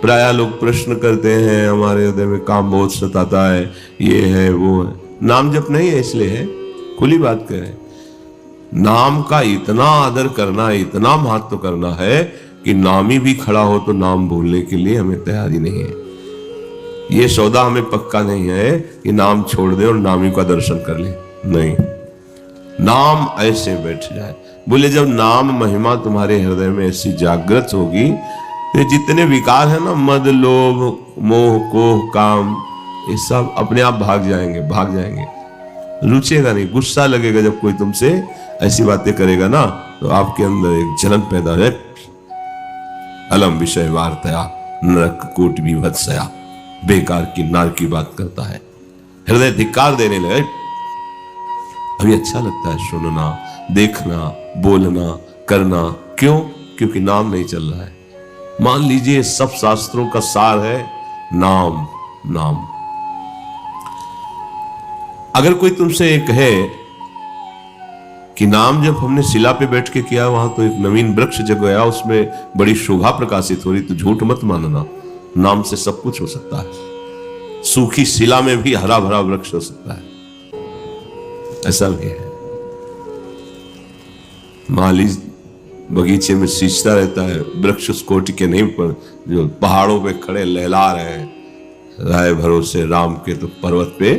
प्राय लोग प्रश्न करते हैं, हमारे हृदय में काम बहुत सताता है, ये है वो है। नाम जप नहीं है इसलिए है, खुली बात करें। नाम का इतना आदर करना, इतना महत्व करना है कि नामी भी खड़ा हो तो नाम बोलने के लिए हमें तैयारी नहीं है। ये सौदा हमें पक्का नहीं है कि नाम छोड़ दे और नामी का दर्शन कर ले, नहीं। नाम ऐसे बैठ जाए। बोले जब नाम महिमा तुम्हारे हृदय में ऐसी जागृत होगी तो जितने विकार है ना, मद लोभ मोह कोह काम, ये सब अपने आप भाग जाएंगे। रुचेगा नहीं, गुस्सा लगेगा जब कोई तुमसे ऐसी बातें करेगा ना, तो आपके अंदर एक जलन पैदा है। अलम विषय वार्तया नरक कोट विभत्सया, बेकार की नार की बात करता है, हृदय धिक्कार देने लगे। अभी अच्छा लगता है सुनना, देखना, बोलना, करना। क्यों? क्योंकि नाम नहीं चल रहा है। मान लीजिए सब शास्त्रों का सार है नाम। नाम अगर कोई तुमसे एक कहे कि नाम जब हमने शिला पे बैठ के किया, वहां तो एक नवीन वृक्ष जग गया, उसमें बड़ी शोभा प्रकाशित हो रही, तो झूठ मत मानना। नाम से सब कुछ हो सकता है। सूखी शिला में भी हरा भरा वृक्ष हो सकता है, ऐसा भी है। माली बगीचे में सींचता रहता है, वृक्ष उस कोटि के नहीं, पर जो पहाड़ों पे खड़े लहला रहे हैं, राय भरोसे राम के तो पर्वत पे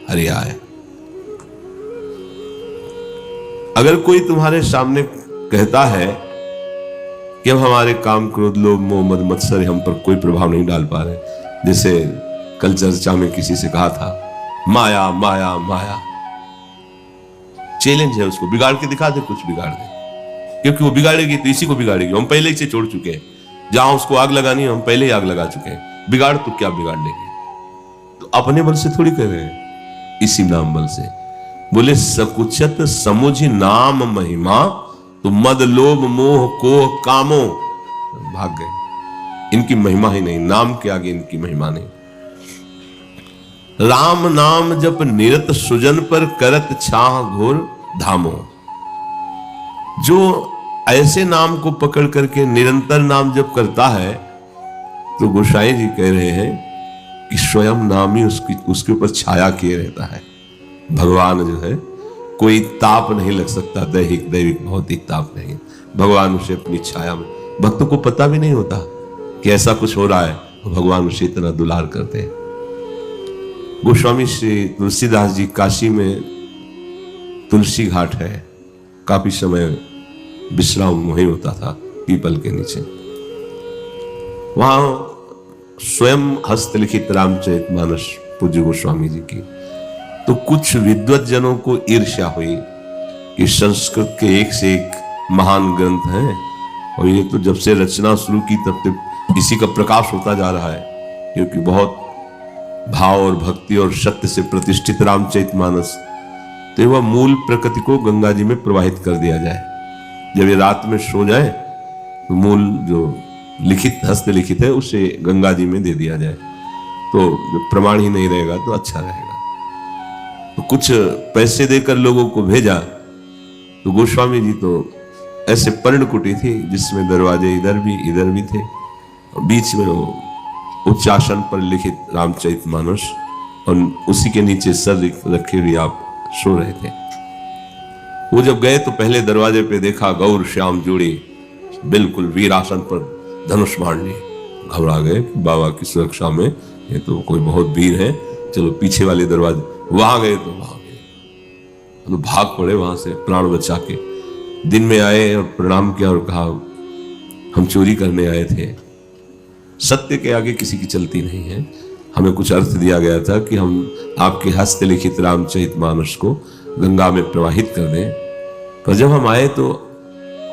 हरिया है। अगर कोई तुम्हारे सामने कहता है कि हम हमारे काम क्रोध लोभ मोह मद मत्सर हम पर कोई प्रभाव नहीं डाल पा रहे, जैसे कल चर्चा में किसी से कहा था, माया माया माया, चैलेंज है उसको, बिगाड़ के दिखा दे, कुछ बिगाड़ दे, क्योंकि वो बिगाड़ेगी तो इसी को बिगाड़ेगी। हम पहले ही से छोड़ चुके हैं, जहां उसको आग लगानी है हम पहले ही आग लगा चुके हैं। बिगाड़ तो क्या बिगाड़ लेंगे, तो अपने बल से थोड़ी कर रहे हैं, इसी नाम बल से। बोले सकुचत समुझ नाम महिमा, तो मद लोभ मोह कोह कामो भाग गए। इनकी महिमा ही नहीं, नाम के आगे इनकी महिमा नहीं। राम नाम जप निरत सुजन पर करत छाह घोर धामो। जो ऐसे नाम को पकड़ करके निरंतर नाम जप करता है, तो गोसाई जी कह रहे हैं कि स्वयं नाम ही उसके ऊपर छाया किए रहता है। भगवान जो है कोई ताप नहीं लग सकता, दैहिक दैविक भौतिक ताप नहीं, भगवान उसे अपनी छाया में, भक्तों को पता भी नहीं होता कि ऐसा कुछ हो रहा है, भगवान उसे इतना दुलार करते हैं। गोस्वामी श्री तुलसीदास जी काशी में तुलसी घाट है, काफी समय विश्राम वहीं होता था पीपल के नीचे। वहां स्वयं हस्तलिखित रामचरितमानस पूज्य गोस्वामी जी की, तो कुछ विद्वत जनों को ईर्ष्या हुई कि संस्कृत के एक से एक महान ग्रंथ हैं, और ये तो जब से रचना शुरू की तब तक इसी का प्रकाश होता जा रहा है, क्योंकि बहुत भाव और भक्ति और सत्य से प्रतिष्ठित रामचरितमानस, तो वह मूल प्रकृति को गंगा जी में प्रवाहित कर दिया जाए। जब ये रात में सो जाए तो मूल जो लिखित हस्तलिखित है उसे गंगा जी में दे दिया जाए, तो जब प्रमाण ही नहीं रहेगा तो अच्छा रहेगा। तो कुछ पैसे देकर लोगों को भेजा, तो गोस्वामी जी तो ऐसे पर्णकुटी थी जिसमें दरवाजे इधर भी थे, और बीच में वो उच्चासन पर लिखित रामचरितमानस, और उसी के नीचे सर रखे हुए आप सो रहे थे। वो जब गए तो पहले दरवाजे पे देखा गौर श्याम जोड़ी बिल्कुल वीरासन पर धनुष बाण लिए। घबरा गए, बाबा की सुरक्षा में ये तो कोई बहुत वीर है, चलो पीछे वाले दरवाजे। वहां गए तो भाग पड़े वहां से प्राण बचा के। दिन में आए और प्रणाम किया और कहा हम चोरी करने आए थे। सत्य के आगे किसी की चलती नहीं है। हमें कुछ अर्थ दिया गया था कि हम आपके हस्तलिखित रामचरितमानस को गंगा में प्रवाहित कर दें, पर जब हम आए तो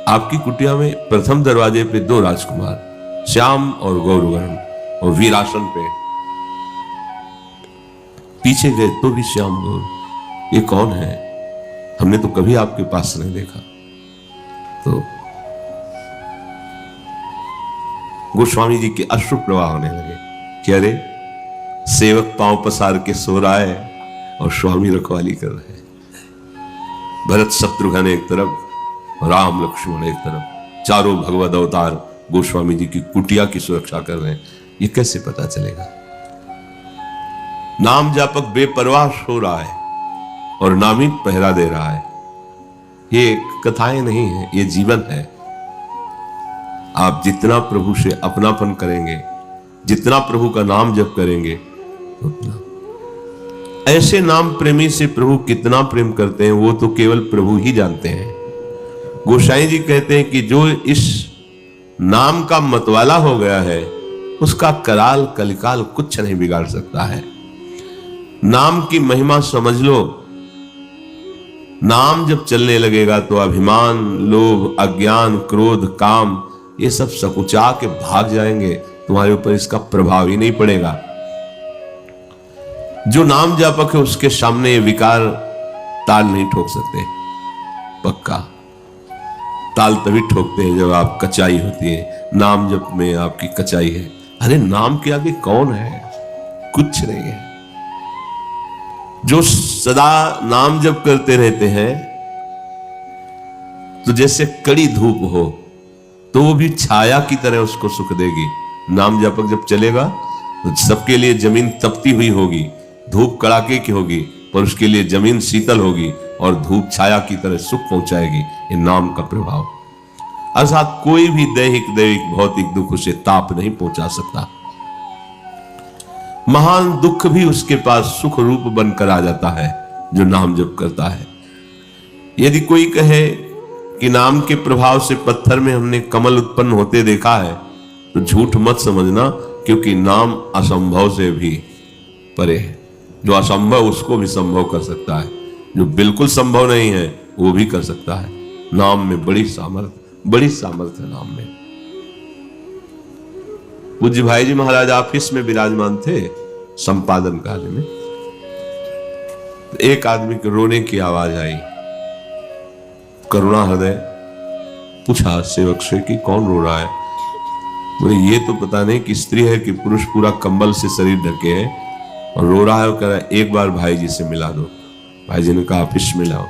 आपकी कुटिया में प्रथम दरवाजे पे 2 राजकुमार श्याम और गौरवर्ण और वीरासन पे, पीछे गए तो भी श्याम गौर, ये कौन है? हमने तो कभी आपके पास नहीं देखा। तो गोस्वामी जी के अश्रु प्रवाह होने लगे कि अरे सेवक पांव पसार के सो रहा है और स्वामी रखवाली कर रहे हैं। भरत शत्रुघ्न एक तरफ, राम लक्ष्मण एक तरफ, चारों भगवत अवतार गोस्वामी जी की कुटिया की सुरक्षा कर रहे हैं। ये कैसे पता चलेगा? नाम जापक बेपरवाह सो रहा है और नामी पहरा दे रहा है। ये कथाएं नहीं है, ये जीवन है। आप जितना प्रभु से अपनापन करेंगे, जितना प्रभु का नाम जप करेंगे, उतना। ऐसे नाम प्रेमी से प्रभु कितना प्रेम करते हैं वो तो केवल प्रभु ही जानते हैं। गोसाई जी कहते हैं कि जो इस नाम का मतवाला हो गया है उसका कराल कलिकाल कुछ नहीं बिगाड़ सकता है। नाम की महिमा समझ लो। नाम जब चलने लगेगा तो अभिमान, लोभ, अज्ञान, क्रोध, काम ये सब सकुचा के भाग जाएंगे, तुम्हारे ऊपर इसका प्रभाव ही नहीं पड़ेगा। जो नाम जापक है उसके सामने ये विकार ताल नहीं ठोक सकते। पक्का ताल तभी ठोकते हैं जब आप कचाई होती है। नाम जप में आपकी कचाई है। अरे नाम के आगे कौन है? कुछ नहीं है। जो सदा नाम जप करते रहते हैं तो जैसे कड़ी धूप हो तो वो भी छाया की तरह उसको सुख देगी। नाम जपक जब चलेगा तो सबके लिए जमीन तपती हुई होगी, धूप कड़ाके की होगी, पर उसके लिए जमीन शीतल होगी और धूप छाया की तरह सुख पहुंचाएगी। ये नाम का प्रभाव। अर्थात कोई भी दैहिक भौतिक दुख उसे ताप नहीं पहुंचा सकता। महान दुख भी उसके पास सुख रूप बनकर आ जाता है जो नाम जप करता है। यदि कोई कहे कि नाम के प्रभाव से पत्थर में हमने कमल उत्पन्न होते देखा है तो झूठ मत समझना, क्योंकि नाम असंभव से भी परे है। जो असंभव उसको भी संभव कर सकता है, जो बिल्कुल संभव नहीं है वो भी कर सकता है। नाम में बड़ी सामर्थ्य है नाम में। पूज्य भाई जी महाराज ऑफिस में विराजमान थे संपादन काल में। एक आदमी के रोने की आवाज आई। करुणा हृदय पूछा सेवक से कि कौन रो रहा है? बोले ये तो पता नहीं कि स्त्री है कि पुरुष, पूरा कंबल से शरीर ढके है और रो रहा है। वो कह रहा है एक बार भाई जी से मिला दो। भाई जी ने कहा ऑफिस में लाओ।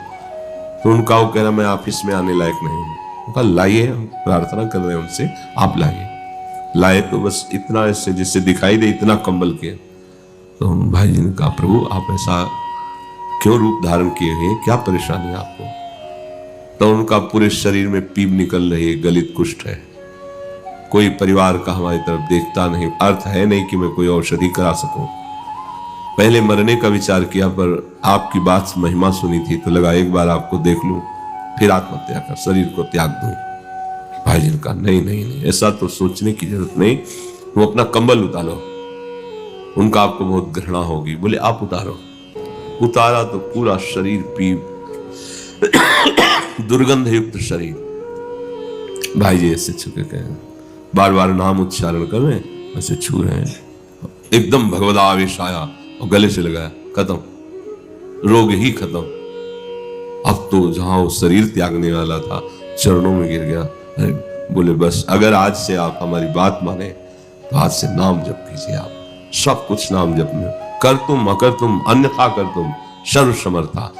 तो उनका वो कह रहा मैं ऑफिस में आने लायक नहीं हूं। उनका लाइए, हम प्रार्थना कर रहे हैं उनसे, आप लाइए। लाए तो बस इतना ऐसे जिससे दिखाई दे इतना कंबल के। तो भाई जी ने कहा प्रभु आप ऐसा क्यों रूप धारण किए हैं, क्या परेशानी है आपको? तो उनका पूरे शरीर में पीप निकल रही है, गलित कुष्ठ है। कोई परिवार का हमारी तरफ देखता नहीं। अर्थ है नहीं कि मैं कोई औषधि करा सकूं। पहले मरने का विचार किया, पर आपकी बात महिमा सुनी थी तो लगा एक बार आपको देख लूं, फिर आत्महत्या कर शरीर को त्याग दूं। भाई जी ने कहा नहीं, ऐसा तो सोचने की जरूरत नहीं, तुम अपना कंबल उतारो। उनका आपको बहुत घृणा होगी। बोले आप उतारो। उतारा तो पूरा शरीर पीप, दुर्गंध युक्त शरीर। भाई जी ऐसे छू के कहें, बार बार नाम उच्चारण कर रहे हैं, ऐसे छू रहे हैं। एकदम भगवदावेश आया और गले से लगाया, खत्म, रोग ही खत्म। अब तो जहां वो शरीर त्यागने वाला था चरणों में गिर गया। अरे बोले बस अगर आज से आप हमारी बात माने तो आज से नाम जप कीजिए। आप सब कुछ नाम जप में कर तुम अकर तुम अन्यथा कर तुम सर्व समर्था।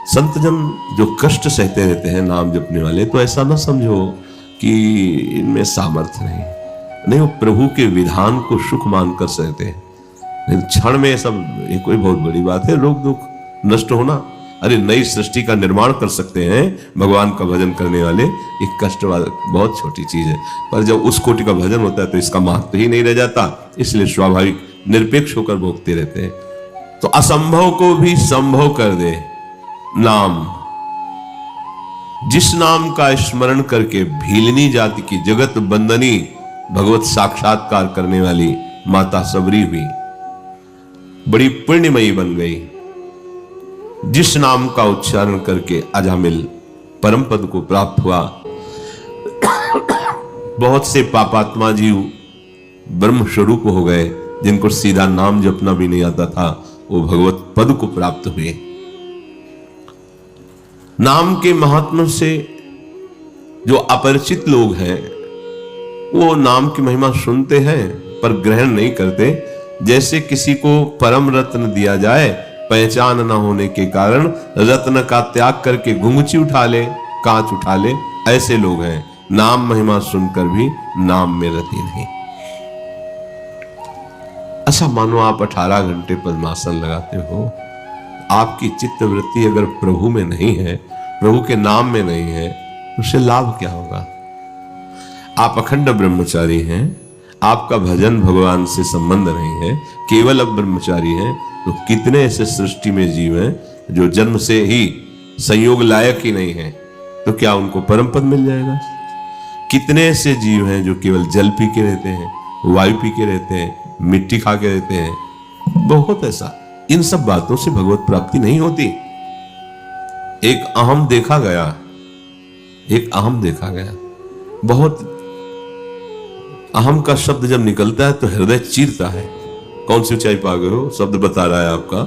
संत जन जो कष्ट सहते रहते हैं नाम जपने वाले, तो ऐसा ना समझो कि इनमें सामर्थ्य नहीं, वो प्रभु के विधान को सुख मानकर सहते हैं। नहीं क्षण में सब ये कोई बहुत बड़ी बात है रोग दुख नष्ट होना। अरे नई सृष्टि का निर्माण कर सकते हैं भगवान का भजन करने वाले। एक कष्ट वाला बहुत छोटी चीज है, पर जब उस कोटि का भजन होता है तो इसका महत्व ही नहीं रह जाता। इसलिए स्वाभाविक निरपेक्ष होकर भोगते रहते हैं। तो असंभव को भी संभव कर दे नाम। जिस नाम का स्मरण करके भीलनी जाति की जगत बंदनी भगवत साक्षात्कार करने वाली माता सबरी हुई, बड़ी पुण्यमयी बन गई। जिस नाम का उच्चारण करके अजामिल परम पद को प्राप्त हुआ। बहुत से पापात्मा जीव ब्रह्म स्वरूप हो गए, जिनको सीधा नाम जपना भी नहीं आता था, वो भगवत पद को प्राप्त हुए। नाम के महात्मा से जो अपरिचित लोग हैं वो नाम की महिमा सुनते हैं पर ग्रहण नहीं करते। जैसे किसी को परम रत्न दिया जाए, पहचान न होने के कारण रत्न का त्याग करके घुंघची उठा ले, कांच उठा ले, ऐसे लोग हैं। नाम महिमा सुनकर भी नाम में रति नहीं। अच्छा मानो आप 18 घंटे पद्मासन लगाते हो, आपकी चित्त वृत्ति अगर प्रभु में नहीं है, प्रभु के नाम में नहीं है, उससे लाभ क्या होगा? आप अखंड ब्रह्मचारी हैं, आपका भजन भगवान से संबंध नहीं है, केवल अब ब्रह्मचारी हैं, तो कितने ऐसे सृष्टि में जीव हैं जो जन्म से ही संयोग लायक ही नहीं है, तो क्या उनको परम पद मिल जाएगा? कितने ऐसे जीव हैं जो केवल जल पी के रहते हैं, वायु पी के रहते हैं, मिट्टी खा के रहते हैं, बहुत ऐसा। इन सब बातों से भगवत प्राप्ति नहीं होती। एक अहम देखा गया, एक अहम देखा गया, बहुत अहम का शब्द जब निकलता है तो हृदय चीरता है। कौन सी ऊंचाई पा गए हो, शब्द बता रहा है आपका।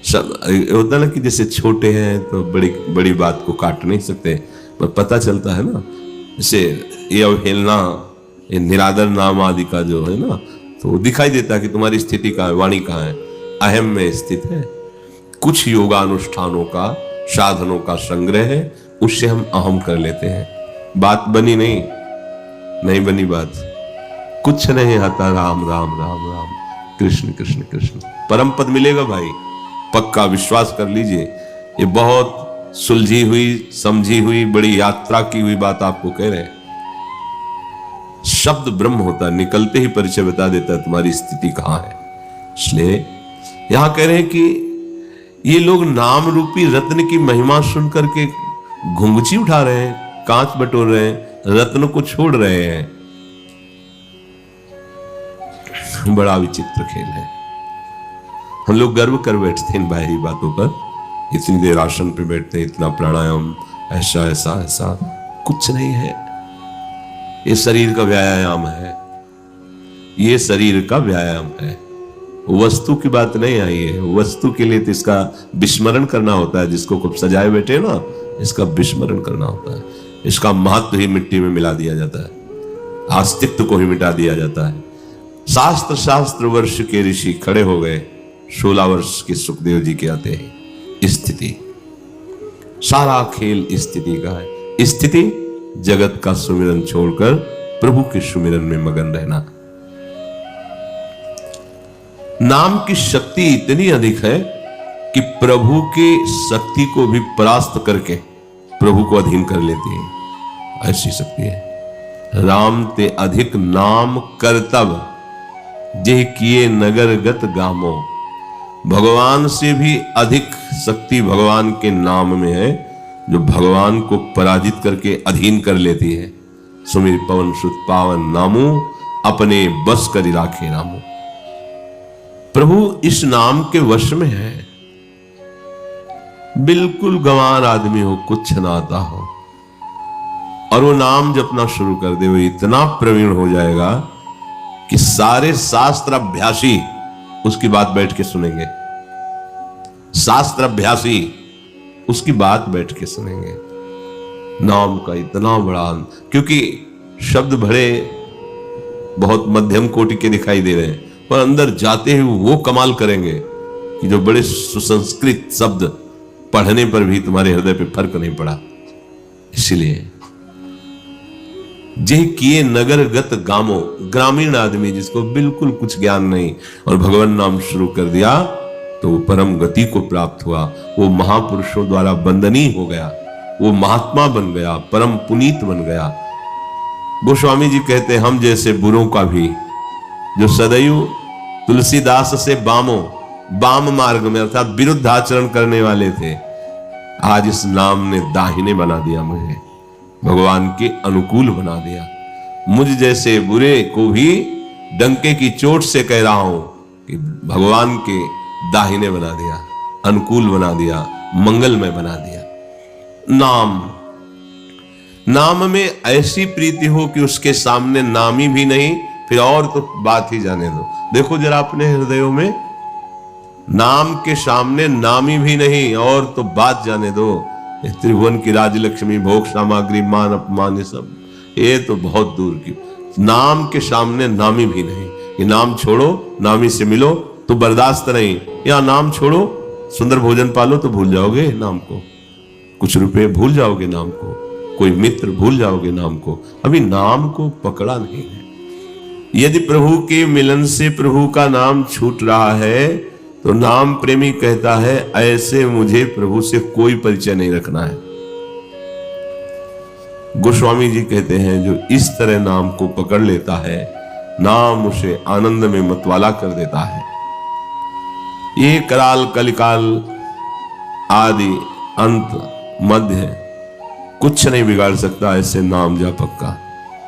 शब्द होता है ना कि जैसे छोटे हैं तो बड़ी बड़ी बात को काट नहीं सकते, पर पता चलता है ना, जैसे ये अवहेलना, ये निरादर नाम आदि का जो है ना, तो दिखाई देता है कि तुम्हारी स्थिति कहाँ है, वाणी कहाँ है, अहम में स्थित है। कुछ योगानुष्ठानों का, साधनों का संग्रह है, उससे हम अहम कर लेते हैं। बात बनी नहीं बनी बात, कुछ नहीं आता, राम राम राम राम, कृष्ण कृष्ण कृष्ण, परम पद मिलेगा भाई, पक्का विश्वास कर लीजिए। ये बहुत सुलझी हुई, समझी हुई, बड़ी यात्रा की हुई बात आपको कह रहे हैं। शब्द ब्रह्म होता है, निकलते ही परिचय बता देता है तुम्हारी स्थिति कहां है। इसलिए यहां कह रहे हैं कि ये लोग नाम रूपी रत्न की महिमा सुन करके घुंघची उठा रहे हैं, कांच बटोर रहे हैं, रत्न को छोड़ रहे हैं। बड़ा विचित्र खेल है। हम लोग गर्व कर बैठते हैं इन बाहरी बातों पर, इतनी देर आसन पे बैठते हैं, इतना प्राणायाम, ऐसा ऐसा ऐसा, कुछ नहीं है। ये शरीर का व्यायाम है, ये शरीर का व्यायाम है, वस्तु की बात नहीं आई है। वस्तु के लिए तो इसका विस्मरण करना होता है, जिसको खूब सजाए बैठे ना, इसका विस्मरण करना होता है। इसका महत्व ही मिट्टी में मिला दिया जाता है, अस्तित्व को ही मिटा दिया जाता है। शास्त्र वर्ष के ऋषि खड़े हो गए, 16 वर्ष के सुखदेव जी के आते हैं। स्थिति, सारा खेल स्थिति का है। स्थिति जगत का सुमिरन छोड़कर प्रभु के सुमिरन में मगन रहना। नाम की शक्ति इतनी अधिक है कि प्रभु की शक्ति को भी परास्त करके प्रभु को अधीन कर लेती है, ऐसी शक्ति है। राम ते अधिक नाम करतब, जे किए नगर गत गामो। भगवान से भी अधिक शक्ति भगवान के नाम में है, जो भगवान को पराजित करके अधीन कर लेती है। सुमिर पवन सुत पावन नामो, अपने बस कर राखे नामो। प्रभु इस नाम के वश में है। बिल्कुल गंवार आदमी हो, कुछ ना आता हो, और वो नाम जपना शुरू कर दे, वो इतना प्रवीण हो जाएगा कि सारे शास्त्र अभ्यासी उसकी बात बैठ के सुनेंगे। शास्त्र अभ्यासी उसकी बात बैठ के सुनेंगे। नाम का इतना बड़ा, क्योंकि शब्द भरे बहुत मध्यम कोटि के दिखाई दे रहे हैं, पर अंदर जाते ही वो कमाल करेंगे कि जो बड़े सुसंस्कृत शब्द पढ़ने पर भी तुम्हारे हृदय पे फर्क नहीं पड़ा। इसीलिए जे किए नगर गत गामो, ग्रामीण आदमी जिसको बिल्कुल कुछ ज्ञान नहीं और भगवान नाम शुरू कर दिया तो वो परम गति को प्राप्त हुआ। वो महापुरुषों द्वारा वंदनीय हो गया, वो महात्मा बन गया, परम पुनीत बन गया। गोस्वामी जी कहते हैं, हम जैसे बुरों का भी, जो सदैव तुलसीदास से बाम मार्ग में अर्थात विरुद्ध आचरण करने वाले थे, आज इस नाम ने दाहिने बना दिया, मुझे भगवान के अनुकूल बना दिया। मुझ जैसे बुरे को भी डंके की चोट से कह रहा हूं कि भगवान के दाहिने बना दिया, अनुकूल बना दिया, मंगलमय बना दिया। नाम में ऐसी प्रीति हो कि उसके सामने नामी भी नहीं, फिर और तो बात ही जाने दो। देखो जरा अपने हृदयों में, नाम के सामने नामी भी नहीं और तो बात जाने दो। त्रिभुवन की राजलक्ष्मी, भोग सामग्री, मान अपमान, ये सब ये तो बहुत दूर की। नाम के सामने नामी भी नहीं। ये नाम छोड़ो, नामी से मिलो तो बर्दाश्त नहीं, या नाम छोड़ो, सुंदर भोजन पालो तो भूल जाओगे नाम को, कुछ रुपए भूल जाओगे नाम को, कोई मित्र भूल जाओगे नाम को, अभी नाम को पकड़ा नहीं है। यदि प्रभु के मिलन से प्रभु का नाम छूट रहा है तो नाम प्रेमी कहता है ऐसे मुझे प्रभु से कोई परिचय नहीं रखना है। गोस्वामी जी कहते हैं जो इस तरह नाम को पकड़ लेता है, नाम उसे आनंद में मतवाला कर देता है। ये कराल कलिकाल आदि अंत मध्य कुछ नहीं बिगाड़ सकता ऐसे नाम जापक का,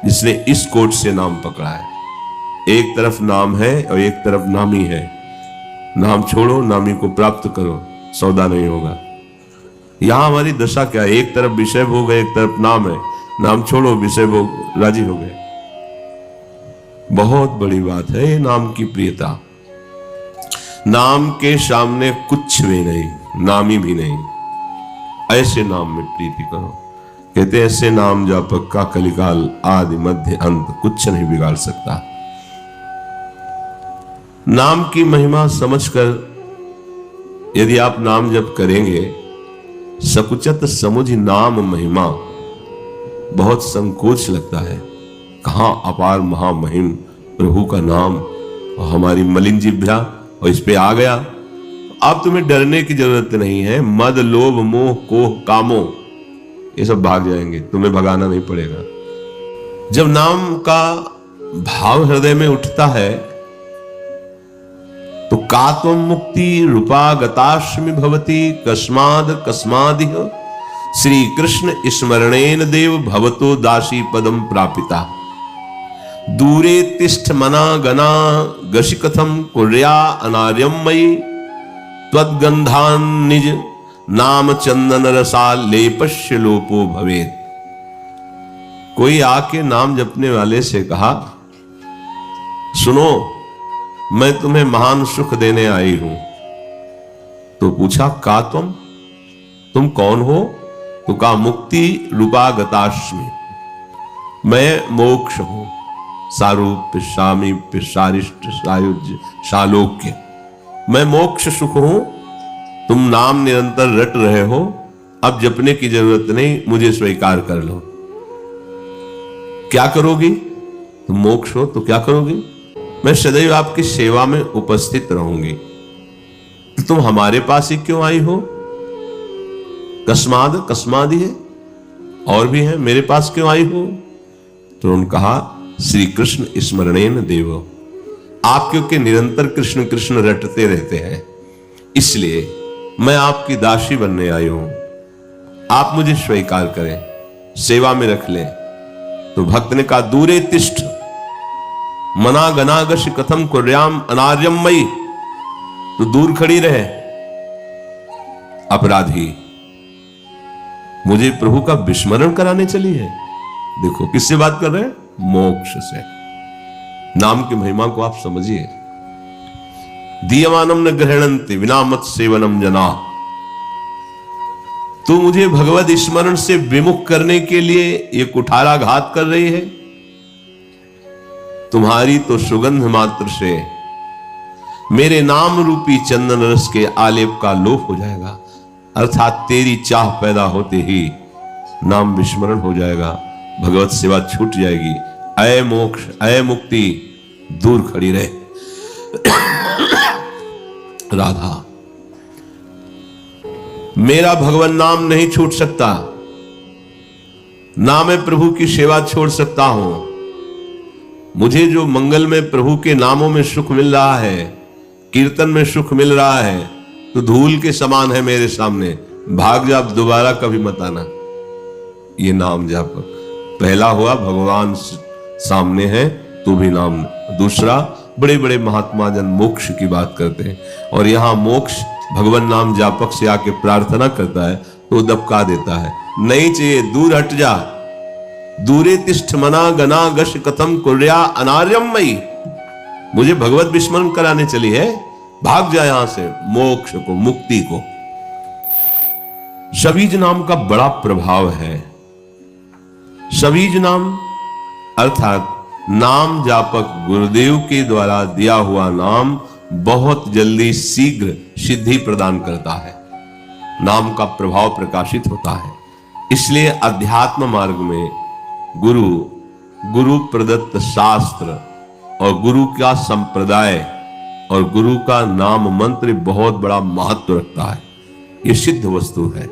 जिसने इस कोट से नाम पकड़ा है। एक तरफ नाम है और एक तरफ नामी है। नाम छोड़ो, नामी को प्राप्त करो, सौदा नहीं होगा। यहां हमारी दशा क्या है? एक तरफ विषय भोग है, एक तरफ नाम है। नाम छोड़ो, विषय भोग, राजी हो गए। बहुत बड़ी बात है ये नाम की प्रियता। नाम के सामने कुछ भी नहीं, नामी भी नहीं। ऐसे नाम में प्रीति करो। कहते ऐसे नाम जापक का कलिकाल आदि मध्य अंत कुछ नहीं बिगाड़ सकता। नाम की महिमा समझकर यदि आप नाम जप करेंगे, सकुचत समुझ नाम महिमा, बहुत संकोच लगता है। कहां अपार महामहिम प्रभु का नाम, और हमारी मलिन जिह्वा और इस पे आ गया। अब तुम्हें डरने की जरूरत नहीं है। मद लोभ मोह कोह कामो ये सब भाग जाएंगे, तुम्हें भगाना नहीं पड़ेगा। जब नाम का भाव हृदय में उठता है तो कात्वम मुक्ति रूपा गताश्मि भवति कस्माद कस्मादिह श्री कृष्ण स्मरणेन देव भवतो दासी पदम प्रापिता। दूरे तिष्ठ मना गना गशि कथम कुर्या अनार्यम मयि त्वद्गंधान निज नाम चंदन रसा लेपश्य लोपो भवेत। कोई आके नाम जपने वाले से कहा, सुनो मैं तुम्हें महान सुख देने आई हूं। तो पूछा का तुम कौन हो? तो कहा मुक्ति रूपा गताश्मि, मैं मोक्ष हूं। सारूप्य सामीप्य सारिष्ट सायुज्य सालोक्य, मैं मोक्ष सुख हूं। तुम नाम निरंतर रट रहे हो, अब जपने की जरूरत नहीं, मुझे स्वीकार कर लो। क्या करोगी? तुम मोक्ष हो तो क्या करोगी? मैं सदैव आपकी सेवा में उपस्थित रहूंगी। तो तुम हमारे पास ही क्यों आई हो? कस्माद कस्मादि है, और भी है, मेरे पास क्यों आई हो? तो उन्होंने कहा श्री कृष्ण स्मरणेन देव, आप क्योंकि निरंतर कृष्ण कृष्ण रटते रहते हैं, इसलिए मैं आपकी दासी बनने आई हूं। आप मुझे स्वीकार करें, सेवा में रख लें। तो भक्त ने कहा दूरे तिष्ठ मना गनागश कथम कुर्याम अनार्यम मई, तो दूर खड़ी रहे अपराधी, मुझे प्रभु का विस्मरण कराने चली है। देखो किससे बात कर रहे हैं? मोक्ष से। नाम की महिमा को आप समझिए। दीयमानम न ग्रहणन्ति विना मत सेवनम जना, तू मुझे भगवत स्मरण से विमुख करने के लिए ये कुठाराघात कर रही है। तुम्हारी तो सुगंध मात्र से मेरे नाम रूपी चंदन रस के आलेप का लोप हो जाएगा, अर्थात तेरी चाह पैदा होते ही नाम विस्मरण हो जाएगा, भगवत सेवा छूट जाएगी। अय मोक्ष अय मुक्ति, दूर खड़ी रहे। राधा, मेरा भगवान नाम नहीं छूट सकता, ना मैं प्रभु की सेवा छोड़ सकता हूं। मुझे जो मंगल में प्रभु के नामों में सुख मिल रहा है, कीर्तन में सुख मिल रहा है, तो धूल के समान है मेरे सामने। भाग जा, दोबारा कभी मत आना। ये नाम जापक पहला हुआ, भगवान सामने है तो भी नाम। दूसरा, बड़े बड़े महात्मा जन मोक्ष की बात करते हैं, और यहां मोक्ष भगवान नाम जापक से आके प्रार्थना करता है तो दबका देता है। नहीं चाहिए, दूर हट जा। दूरे तिष्ठ मना गना गश कथम कुर्या अनार्यम मई, मुझे भगवत विस्मरण कराने चली है, भाग जा यहां से, मोक्ष को, मुक्ति को। शबीज नाम का बड़ा प्रभाव है। शबीज नाम अर्थात नाम जापक गुरुदेव के द्वारा दिया हुआ नाम बहुत जल्दी शीघ्र सिद्धि प्रदान करता है। नाम का प्रभाव प्रकाशित होता है। इसलिए अध्यात्म मार्ग में गुरु प्रदत्त शास्त्र और गुरु का संप्रदाय और गुरु का नाम मंत्र बहुत बड़ा महत्व रखता है। ये सिद्ध वस्तु है।